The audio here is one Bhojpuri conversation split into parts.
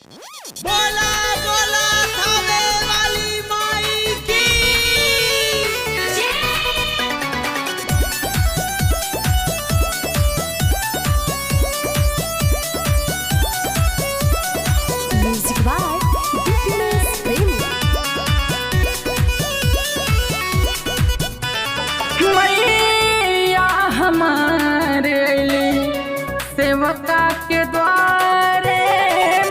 बोला बोला थावे वाली माई की म्यूजिक बाय बिपिनेश प्रेमी। मैया हमारे सेवका के द्वारे,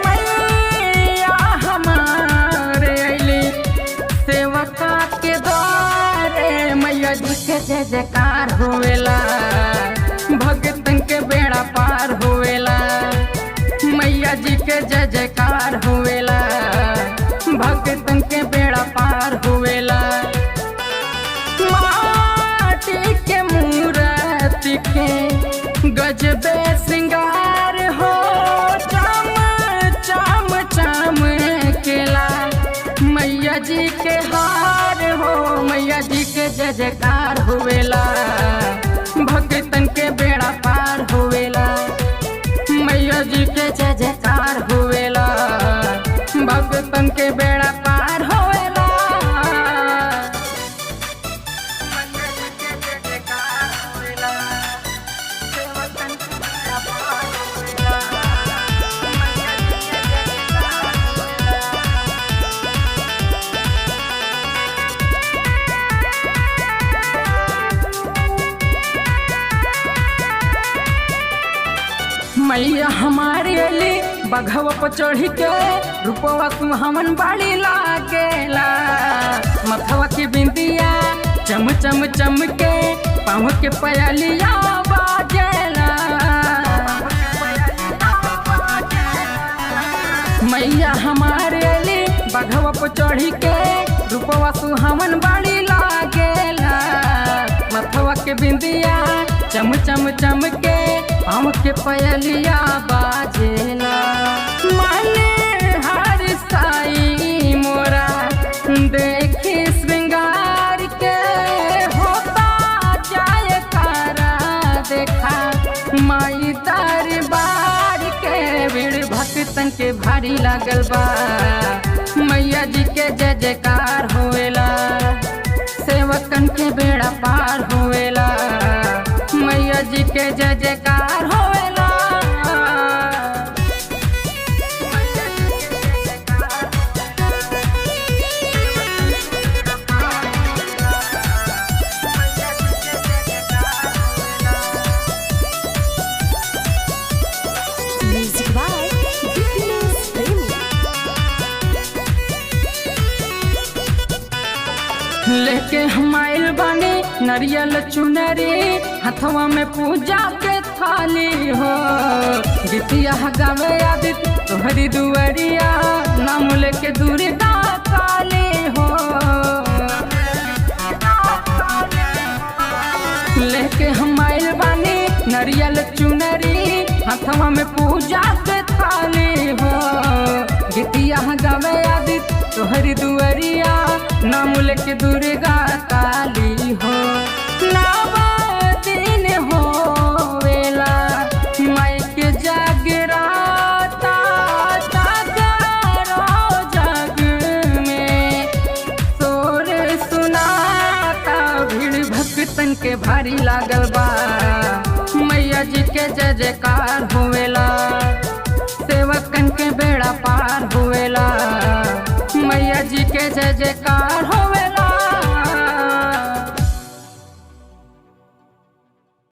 मैया हमारे सेवका के द्वारे, मैया जी के जय जयकार होवेला, भगतन के बेड़ा पार होवेला, मैया जी के जय जयकार होवेला, भगतन के बेड़ा पार होवेला। माटी के मूर्ति के गजबे श्रृंगार हो, चम चम चम केला मैया जी के हार हो, मैया जी के जय जयकार होवेला, भगतन के बेड़ा पार होवेला, मैया जी के जय जयकार होवेला, भगतन के बेड़ा पार होवेला। मैया हमारे अली बघवा पर चढ़ के रूपवा सुहावन बाड़ी लागेला, मथवा के बिंदिया चम चम चम के, पाँव के पयलिया बाजेला। मैया हमारे अली बघवा पर चढ़ के रूपवा सुहावन बाड़ी लागेला, मथवा के बिंदिया चम चम चम के, पाँव के पयलिया बाजेला। माने हर साई मोरा देखी श्रृंगार के, होता जाए कारा देखा माई दरबार के, भीड़ भक्तन के भारी लागल बा, मैया जी के जय जयकार होवेला, सेवकन के बेड़ा पार होवेला, मैया जी के जय जयकार होवेला। म्यूजिक बाय बिपिनेश प्रेमी। लेके हम आइल बानी नरियल चुनरी, हथवा में पूजा के थाली हो, गीतिया गावे आदित्य तोहरी दुआरिया, नाम लेके दुर्गा काली हो। लेके हम आइल बानी नरियल चुनरी, हथवा में पूजा के थाली हो, गीतिया गावे आदित्य तोहरी दुआरिया, नाम लेके दुर्गा काली हो। नावा दिन होवेला माई के जागराता, जागरो जग में तोर सुनाता, भीड़ भक्तन के भारी लागल बा, मैया जी के जय जयकार होवेला, सेवकन के बेड़ा पार होवेला, मैया जी के जय जयकार हो।